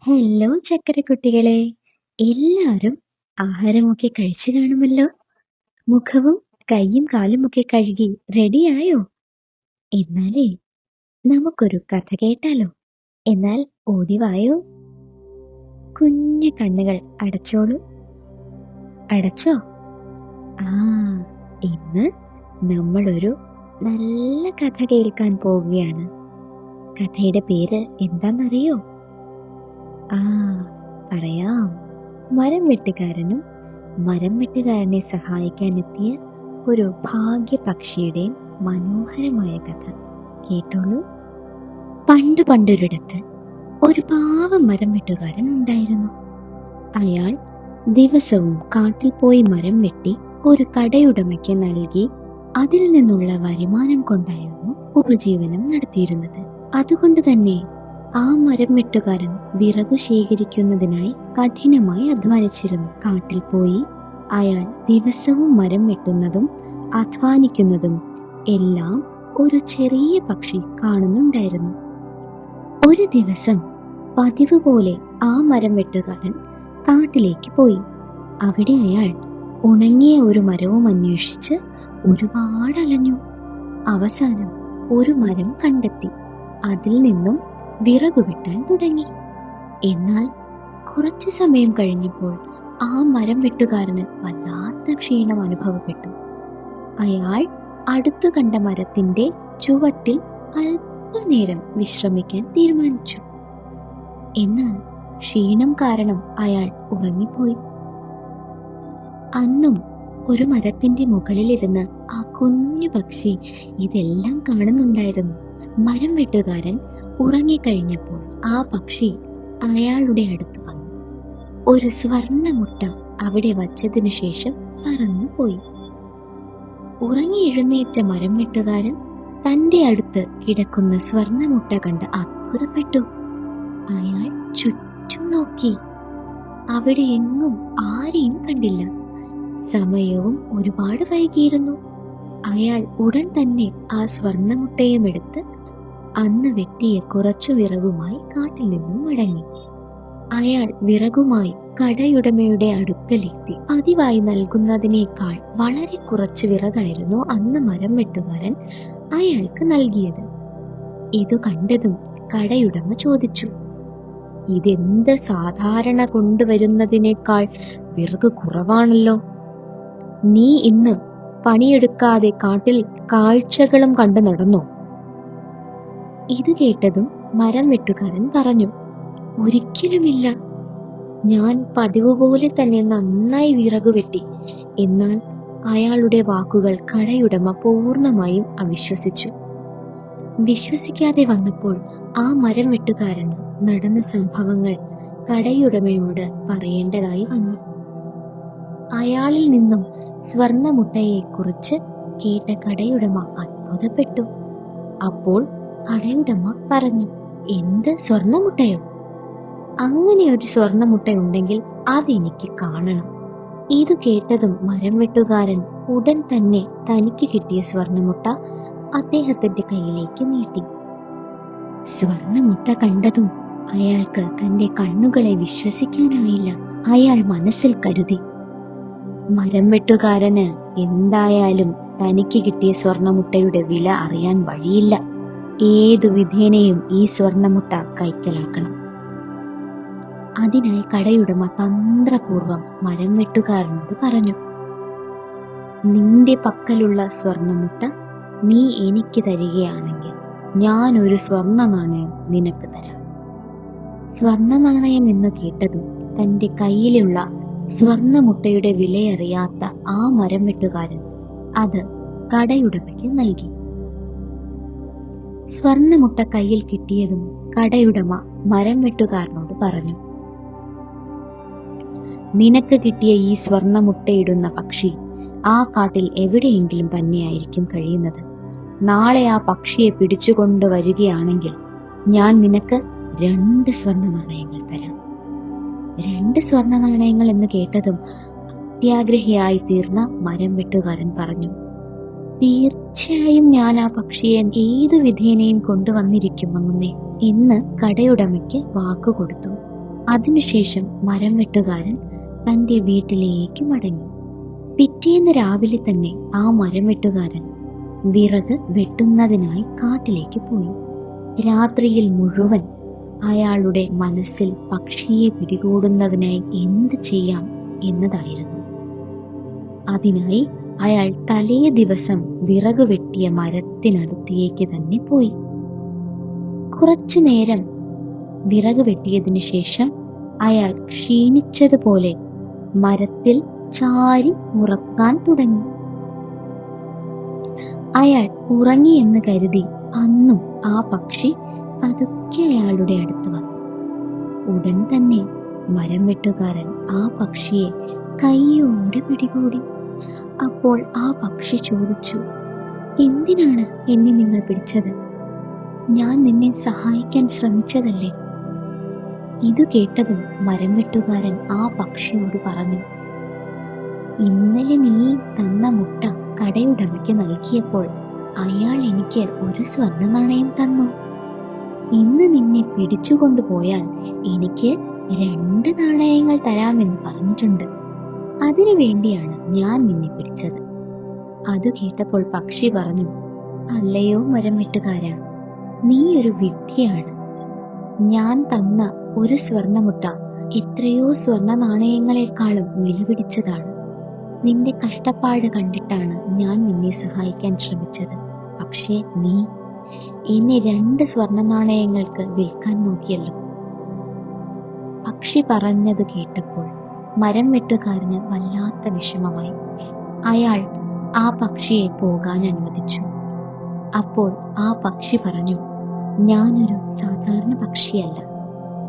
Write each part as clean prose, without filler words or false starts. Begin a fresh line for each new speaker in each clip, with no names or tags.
Hello ചക്കരക്കുട്ടികളെ, എല്ലാവരും ആഹാരമൊക്കെ കഴിച്ചു കാണുമല്ലോ. മുഖവും കൈയും കാലുമൊക്കെ കഴുകി റെഡിയായോ? എന്നാലേ നമുക്കൊരു കഥ കേട്ടാലോ. എന്നാൽ ഓടിവായോ. കുഞ്ഞു കണ്ണുകൾ അടച്ചോളൂ. അടച്ചോ? ആ, ഇന്ന് നമ്മളൊരു നല്ല കഥ കേൾക്കാൻ പോവുകയാണ്. കഥയുടെ പേര് എന്താണെന്നറിയോ? ആ, പറയാം. മരം വെട്ടുകാരനും മരം വെട്ടുകാരനെ സഹായിക്കാനെത്തിയ ഒരു ഭാഗ്യപക്ഷിയുടെയും മനോഹരമായ കഥ കേട്ടോളൂ. പണ്ട് പണ്ടൊരിടത്ത് ഒരു പാവം മരം വെട്ടുകാരൻ ഉണ്ടായിരുന്നു. അയാൾ ദിവസവും കാട്ടിൽ പോയി മരം വെട്ടി ഒരു കടയുടമയ്ക്ക് നൽകി അതിൽ നിന്നുള്ള വരുമാനം കൊണ്ടായിരുന്നു ഉപജീവനം നടത്തിയിരുന്നത്. അതുകൊണ്ട് തന്നെ ആ മരം വെട്ടുകാരൻ വിറകു ശേഖരിക്കുന്നതിനായി കഠിനമായി അധ്വാനിച്ചിരുന്നു. കാട്ടിൽ പോയി അയാൾ ദിവസവും മരം വെട്ടുന്നതും അധ്വാനിക്കുന്നതും എല്ലാം ഒരു ചെറിയ പക്ഷി കാണുന്നുണ്ടായിരുന്നു. ഒരു ദിവസം പതിവ് പോലെ ആ മരം വെട്ടുകാരൻ കാട്ടിലേക്ക് പോയി. അവിടെ അയാൾ ഉണങ്ങിയ ഒരു മരവും അന്വേഷിച്ച് ഒരുപാട് അലഞ്ഞു. അവസാനം ഒരു മരം കണ്ടെത്തി. അതിൽ നിന്നും വിറകു വെട്ടാൻ തുടങ്ങി. എന്നാൽ കുറച്ചു സമയം കഴിഞ്ഞപ്പോൾ ആ മരം വെട്ടുകാരന് വല്ലാത്ത ക്ഷീണം അനുഭവപ്പെട്ടു. അയാൾ അടുത്തു കണ്ട മരത്തിന്റെ ചുവട്ടിൽ അല്പനേരം വിശ്രമിക്കാൻ തീരുമാനിച്ചു. എന്നാൽ ക്ഷീണം കാരണം അയാൾ ഉറങ്ങിപ്പോയി. അന്നും ഒരു മരത്തിന്റെ മുകളിലിരുന്ന് ആ കുഞ്ഞു പക്ഷി ഇതെല്ലാം കാണുന്നുണ്ടായിരുന്നു. മരം വെട്ടുകാരൻ ഉറങ്ങിക്കഴിഞ്ഞപ്പോൾ ആ പക്ഷി അയാളുടെ അടുത്ത് വന്നു. ഒരു സ്വർണ്ണമുട്ട അവിടെ വച്ചതിനു ശേഷം പറന്നുപോയി. ഉറങ്ങി എഴുന്നേറ്റ മരം വെട്ടുകാരൻ തന്റെ അടുത്ത് കിടക്കുന്ന സ്വർണ്ണമുട്ട കണ്ട് അത്ഭുതപ്പെട്ടു. അയാൾ ചുറ്റും നോക്കി. അവിടെ എങ്ങും ആരെയും കണ്ടില്ല. സമയവും ഒരുപാട് വൈകിയിരുന്നു. അയാൾ ഉടൻ തന്നെ ആ സ്വർണ്ണമുട്ടയും എടുത്ത് അന്ന് വെട്ടിയ കുറച്ചു വിറകുമായി കാട്ടിൽ നിന്നും മടങ്ങി. അയാൾ വിറകുമായി കടയുടമയുടെ അടുക്കലെത്തി. പതിവായി നൽകുന്നതിനേക്കാൾ വളരെ കുറച്ച് വിറകായിരുന്നു അന്ന് മരം വെട്ടുകാരൻ അയാൾക്ക് നൽകിയത്. ഇതു കണ്ടതും കടയുടമ ചോദിച്ചു, ഇതെന്ത് സാധാരണ കൊണ്ടുവരുന്നതിനേക്കാൾ വിറക് കുറവാണല്ലോ. നീ ഇന്ന് പണിയെടുക്കാതെ കാട്ടിൽ കാഴ്ചകളും കണ്ടു നടന്നോ? ഇത് കേട്ടതും മരം വെട്ടുകാരൻ പറഞ്ഞു, ഒരിക്കലുമില്ല. ഞാൻ പതിവ് പോലെ തന്നെ നന്നായി വിറകു വെട്ടി. എന്നാൽ അയാളുടെ വാക്കുകൾ കടയുടമ പൂർണ്ണമായും അവിശ്വസിച്ചു. വിശ്വസിക്കാതെ വന്നപ്പോൾ ആ മരം വെട്ടുകാരന് നടന്ന സംഭവങ്ങൾ കടയുടമയോട് പറയേണ്ടതായി വന്നു. അയാളിൽ നിന്നും സ്വർണ്ണമുട്ടയെ കുറിച്ച് കേട്ട കടയുടമ അത്ഭുതപ്പെട്ടു. അപ്പോൾ കടയുടമ പറഞ്ഞു, എന്ത് സ്വർണ്ണമുട്ടയോ? അങ്ങനെ ഒരു സ്വർണ്ണമുട്ട ഉണ്ടെങ്കിൽ അതെനിക്ക് കാണണം. ഇത് കേട്ടതും മരം വെട്ടുകാരൻ ഉടൻ തന്നെ തനിക്ക് കിട്ടിയ സ്വർണ്ണമുട്ട അദ്ദേഹത്തിന്റെ കയ്യിലേക്ക് നീട്ടി. സ്വർണ്ണമുട്ട കണ്ടതും അയാൾക്ക് തന്റെ കണ്ണുകളെ വിശ്വസിക്കാനായില്ല. അയാൾ മനസ്സിൽ കരുതി, മരം വെട്ടുകാരന് എന്തായാലും തനിക്ക് കിട്ടിയ സ്വർണ്ണമുട്ടയുടെ വില അറിയാൻ വഴിയില്ല. ഏതു വിധേനയും ഈ സ്വർണ്ണമുട്ട കൈക്കലാക്കണം. അതിനായി കടയുടമ തന്ത്രപൂർവം മരം വെട്ടുകാരനോട് പറഞ്ഞു, നിന്റെ പക്കലുള്ള സ്വർണ്ണമുട്ട നീ എനിക്ക് തരികയാണെങ്കിൽ ഞാൻ ഒരു സ്വർണ്ണ നാണയം നിനക്ക് തരാം. സ്വർണ്ണ നാണയം എന്ന് കേട്ടതും തന്റെ കയ്യിലുള്ള സ്വർണ്ണമുട്ടയുടെ വിലയറിയാത്ത ആ മരം വെട്ടുകാരൻ അത് കടയുടമയ്ക്ക് നൽകി. സ്വർണ്ണമുട്ട കയ്യിൽ കിട്ടിയതും കടയുടമ മരം വെട്ടുകാരനോട് പറഞ്ഞു, നിനക്ക് കിട്ടിയ ഈ സ്വർണ്ണമുട്ടയിടുന്ന പക്ഷി ആ കാട്ടിൽ എവിടെയെങ്കിലും തന്നെയായിരിക്കും കഴിയുന്നത്. നാളെ ആ പക്ഷിയെ പിടിച്ചുകൊണ്ട് വരികയാണെങ്കിൽ ഞാൻ നിനക്ക് 2 സ്വർണ്ണ നാണയങ്ങൾ തരാം. 2 സ്വർണ്ണ നാണയങ്ങൾ എന്ന് കേട്ടതും അത്യാഗ്രഹിയായി തീർന്ന മരം വെട്ടുകാരൻ പറഞ്ഞു, തീർച്ചയായും ഞാൻ ആ പക്ഷിയെ ഏതു വിധേനയും കൊണ്ടുവന്നിരിക്കും അങ്ങുന്നേ എന്ന് കടയുടമയ്ക്ക് വാക്കുകൊടുത്തു. അതിനുശേഷം മരം വെട്ടുകാരൻ തന്റെ വീട്ടിലേക്ക് മടങ്ങി. പിറ്റേന്ന് രാവിലെ തന്നെ ആ മരം വെട്ടുകാരൻ വിറക് വെട്ടുന്നതിനായി കാട്ടിലേക്ക് പോയി. രാത്രിയിൽ മുഴുവൻ അയാളുടെ മനസ്സിൽ പക്ഷിയെ പിടികൂടുന്നതിനായി എന്ത് ചെയ്യാം എന്നതായിരുന്നു. അതിനായി അയാൾ തലേ ദിവസം വിറക് വെട്ടിയ മരത്തിനടുത്തേക്ക് തന്നെ പോയി. കുറച്ചു നേരം വിറക് വെട്ടിയതിനു ശേഷം അയാൾ ക്ഷീണിച്ചതുപോലെ മരത്തിൽ ചാരി ഉറക്കാൻ തുടങ്ങി. അയാൾ ഉറങ്ങിയെന്ന് കരുതി അന്നും ആ പക്ഷി പതുക്കെ അയാളുടെ അടുത്ത് വന്നു. ഉടൻ തന്നെ മരം വെട്ടുകാരൻ ആ പക്ഷിയെ കൈയോടെ പിടികൂടി. അപ്പോൾ ആ പക്ഷി ചോദിച്ചു, "എന്തിനാണ് എന്നെ നിങ്ങൾ പിടിച്ചത്? ഞാൻ നിന്നെ സഹായിക്കാൻ ശ്രമിച്ചതല്ലേ?" ഇതു കേട്ടതും മരം വെട്ടുകാരൻ ആ പക്ഷിയോട് പറഞ്ഞു, "ഇന്നലെ നീ തന്ന മുട്ട കടയുടമയ്ക്ക് നൽകിയപ്പോൾ അയാൾ എനിക്ക് ഒരു സ്വർണ്ണ നാണയം തന്നു. ഇന്ന് നിന്നെ പിടിച്ചുകൊണ്ടുപോയാൽ എനിക്ക് 2 നാണയങ്ങൾ തരാമെന്ന് പറഞ്ഞിട്ടുണ്ട്. അതിനു വേണ്ടിയാണ് ഞാൻ നിന്നെ പിടിച്ചത്." അത് കേട്ടപ്പോൾ പക്ഷി പറഞ്ഞു, "അല്ലയോ മരം വെട്ടുകാരാ, നീ ഒരു വിഡ്ഢിയാണ്. ഞാൻ തന്ന ഒരു സ്വർണ്ണമുട്ട എത്രയോ സ്വർണ്ണ നാണയങ്ങളെക്കാളും വിലപിടിച്ചതാണ്. നിന്റെ കഷ്ടപ്പാട് കണ്ടിട്ടാണ് ഞാൻ നിന്നെ സഹായിക്കാൻ ശ്രമിച്ചത്. പക്ഷേ നീ എന്നെ 2 സ്വർണ്ണ നാണയങ്ങൾക്ക് വിൽക്കാൻ നോക്കിയല്ലോ." പക്ഷി പറഞ്ഞത് കേട്ടപ്പോൾ മരം വെട്ടുകാരന് വല്ലാത്ത വിഷമമായി. അയാൾ ആ പക്ഷിയെ പോകാൻ അനുവദിച്ചു. അപ്പോൾ ആ പക്ഷി പറഞ്ഞു, "ഞാനൊരു സാധാരണ പക്ഷിയല്ല.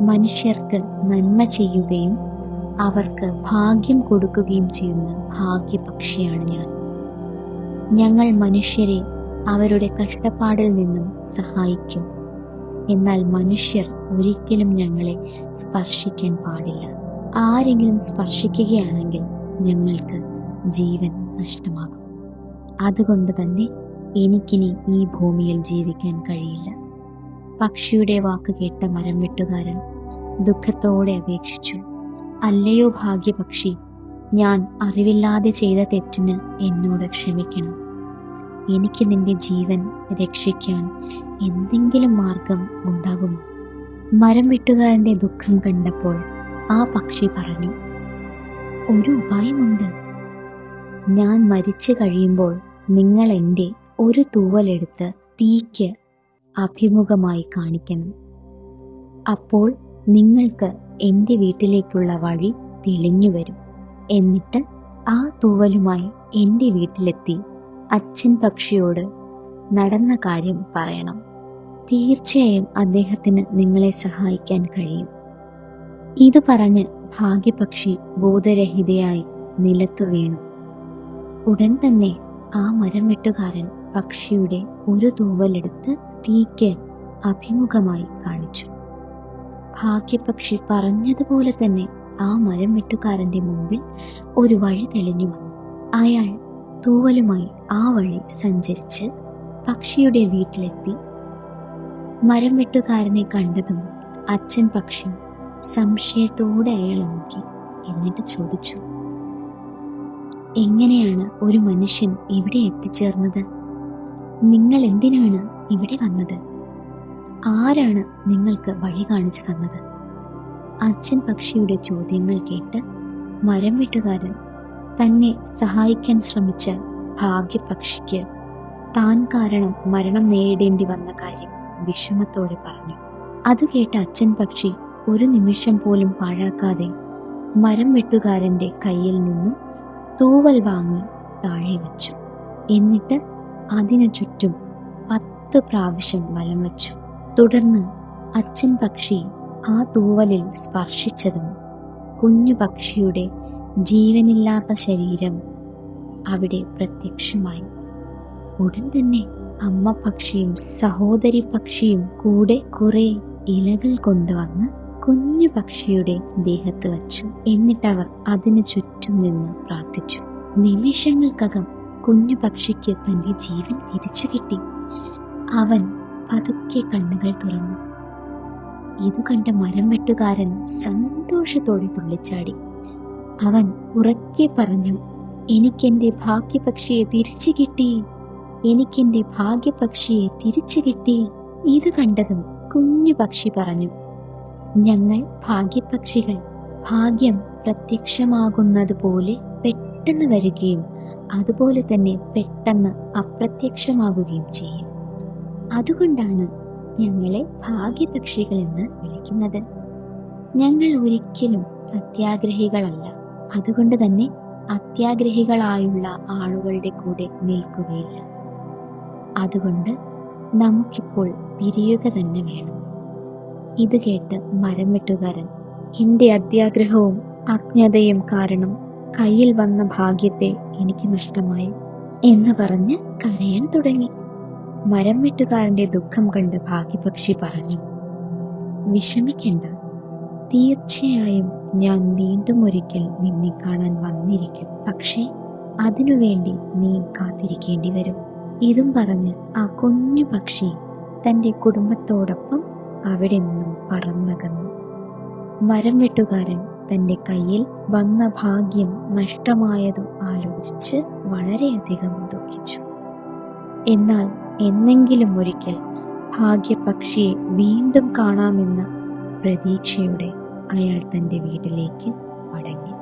മനുഷ്യർക്ക് നന്മ ചെയ്യുകയും അവർക്ക് ഭാഗ്യം കൊടുക്കുകയും ചെയ്യുന്ന ഭാഗ്യപക്ഷിയാണ് ഞാൻ. ഞങ്ങൾ മനുഷ്യരെ അവരുടെ കഷ്ടപ്പാടിൽ നിന്നും സഹായിക്കും. എന്നാൽ മനുഷ്യർ ഒരിക്കലും ഞങ്ങളെ സ്പർശിക്കാൻ പാടില്ല. ആരെങ്കിലും സ്പർശിക്കുകയാണെങ്കിൽ ഞങ്ങൾക്ക് ജീവൻ നഷ്ടമാകും. അതുകൊണ്ട് തന്നെ എനിക്കിനി ഈ ഭൂമിയിൽ ജീവിക്കാൻ കഴിയില്ല." പക്ഷിയുടെ വാക്ക് കേട്ട മരം വെട്ടുകാരൻ ദുഃഖത്തോടെ അപേക്ഷിച്ചു, "അല്ലയോ ഭാഗ്യപക്ഷി, ഞാൻ അറിവില്ലാതെ ചെയ്ത തെറ്റിന് എന്നോട് ക്ഷമിക്കണം. എനിക്ക് നിന്റെ ജീവൻ രക്ഷിക്കാൻ എന്തെങ്കിലും മാർഗം ഉണ്ടാകുമോ?" മരം വെട്ടുകാരന്റെ ദുഃഖം കണ്ടപ്പോൾ ആ പക്ഷി പറഞ്ഞു, "ഒരു ഉപായമുണ്ട്. ഞാൻ മരിച്ചു കഴിയുമ്പോൾ നിങ്ങൾ എൻ്റെ ഒരു തൂവലെടുത്ത് തീക്ക് അഭിമുഖമായി കാണിക്കണം. അപ്പോൾ നിങ്ങൾക്ക് എൻ്റെ വീട്ടിലേക്കുള്ള വഴി തെളിഞ്ഞു വരും. എന്നിട്ട് ആ തൂവലുമായി എൻ്റെ വീട്ടിലെത്തി അച്ഛൻ പക്ഷിയോട് നടന്ന കാര്യം പറയണം. തീർച്ചയായും അദ്ദേഹത്തിന് നിങ്ങളെ സഹായിക്കാൻ കഴിയും." ഇത് പറഞ്ഞ് ഭാഗ്യപക്ഷി ബോധരഹിതയായി നിലത്തു വീണു. ഉടൻ തന്നെ ആ മരം വെട്ടുകാരൻ പക്ഷിയുടെ ഒരു തൂവലെടുത്ത് തീക്ക് അഭിമുഖമായി കാണിച്ചു. ഭാഗ്യപക്ഷി പറഞ്ഞതുപോലെ തന്നെ ആ മരം വെട്ടുകാരന്റെ മുമ്പിൽ ഒരു വഴി തെളിഞ്ഞു വന്നു. അയാൾ തൂവലുമായി ആ വഴി സഞ്ചരിച്ച് പക്ഷിയുടെ വീട്ടിലെത്തി. മരം വെട്ടുകാരനെ കണ്ടതും അച്ഛൻ പക്ഷി സംശയത്തോടെ അയാളെ നോക്കി. എന്നിട്ട് ചോദിച്ചു, "എങ്ങനെയാണ് ഒരു മനുഷ്യൻ ഇവിടെ എത്തിച്ചേർന്നത്? നിങ്ങൾ എന്തിനാണ് ഇവിടെ വന്നത്? ആരാണ് നിങ്ങൾക്ക് വഴി കാണിച്ചു തന്നത്?" അച്ഛൻ പക്ഷിയുടെ ചോദ്യങ്ങൾ കേട്ട് മരം വെട്ടുകാരൻ തന്നെ സഹായിക്കാൻ ശ്രമിച്ച ഭാഗ്യപക്ഷിക്ക് താൻ കാരണം മരണം നേരിടേണ്ടി വന്ന കാര്യം വിഷമത്തോടെ പറഞ്ഞു. അത് കേട്ട അച്ഛൻ പക്ഷി ഒരു നിമിഷം പോലും പാഴാക്കാതെ മരം വെട്ടുകാരന്റെ കയ്യിൽ നിന്നും തൂവൽ വാങ്ങി താഴെ വച്ചു. എന്നിട്ട് അതിനു ചുറ്റും 10 പ്രാവശ്യം വലം വച്ചു. തുടർന്ന് അച്ഛൻ പക്ഷി ആ തൂവലിൽ സ്പർശിച്ചതും കുഞ്ഞു പക്ഷിയുടെ ജീവനില്ലാത്ത ശരീരം അവിടെ പ്രത്യക്ഷമായി. ഉടൻ തന്നെ അമ്മ പക്ഷിയും സഹോദരി പക്ഷിയും കൂടെ കുറെ ഇലകൾ കൊണ്ടുവന്ന് കുഞ്ഞു പക്ഷിയുടെ ദേഹത്ത് വച്ചു. എന്നിട്ടവർ അതിനു ചുറ്റും നിന്ന് പ്രാർത്ഥിച്ചു. നിമിഷങ്ങൾക്കകം കുഞ്ഞു പക്ഷിക്ക് തന്റെ ജീവൻ തിരിച്ചു കിട്ടി. അവൻ പതുക്കെ കണ്ണുകൾ തുറന്നു. ഇതു കണ്ട മരം വെട്ടുകാരൻ സന്തോഷത്തോടെ തുള്ളിച്ചാടി. അവൻ ഉറക്കെ പറഞ്ഞു, എനിക്കെന്റെ ഭാഗ്യപക്ഷിയെ തിരിച്ചു കിട്ടി, എനിക്കെന്റെ ഭാഗ്യപക്ഷിയെ തിരിച്ചു കിട്ടി. ഇത് കണ്ടതും കുഞ്ഞു പക്ഷി പറഞ്ഞു, ഞങ്ങൾ ഭാഗ്യപക്ഷികൾ ഭാഗ്യം പ്രത്യക്ഷമാകുന്നത് പോലെ പെട്ടെന്ന് വരികയും അതുപോലെ തന്നെ പെട്ടെന്ന് അപ്രത്യക്ഷമാകുകയും ചെയ്യും. അതുകൊണ്ടാണ് ഞങ്ങളെ ഭാഗ്യപക്ഷികൾ എന്ന് വിളിക്കുന്നത്. ഞങ്ങൾ ഒരിക്കലും അത്യാഗ്രഹികളല്ല. അതുകൊണ്ട് തന്നെ അത്യാഗ്രഹികളായുള്ള ആളുകളുടെ കൂടെ നിൽക്കുകയില്ല. അതുകൊണ്ട് നമുക്കിപ്പോൾ പിരിയുക തന്നെ വേണം. ഇത് കേട്ട് മരം വെട്ടുകാരൻ, എന്റെ അത്യാഗ്രഹവും അജ്ഞതയും കാരണം കയ്യിൽ വന്ന ഭാഗ്യത്തെ എനിക്ക് നഷ്ടമായി എന്ന് പറഞ്ഞ് കരയാൻ തുടങ്ങി. മരം വെട്ടുകാരന്റെ ദുഃഖം കണ്ട് ഭാഗ്യപക്ഷി പറഞ്ഞു, വിഷമിക്കണ്ട, തീർച്ചയായും ഞാൻ വീണ്ടും ഒരിക്കൽ നിന്നെ കാണാൻ വന്നിരിക്കും. പക്ഷേ അതിനുവേണ്ടി നീ കാത്തിരിക്കേണ്ടി വരും. ഇതും പറഞ്ഞ് ആ കുഞ്ഞു പക്ഷി തന്റെ കുടുംബത്തോടൊപ്പം അവിടെ നിന്നും പറന്നകന്നു. മരം വെട്ടുകാരൻ തന്റെ കയ്യിൽ വന്ന ഭാഗ്യം നഷ്ടമായതും ആലോചിച്ച് വളരെയധികം ദുഃഖിച്ചു. എന്നാൽ എന്നെങ്കിലും ഒരിക്കൽ ഭാഗ്യപക്ഷിയെ വീണ്ടും കാണാമെന്ന പ്രതീക്ഷയോടെ അയാൾ തന്റെ വീട്ടിലേക്ക് മടങ്ങി.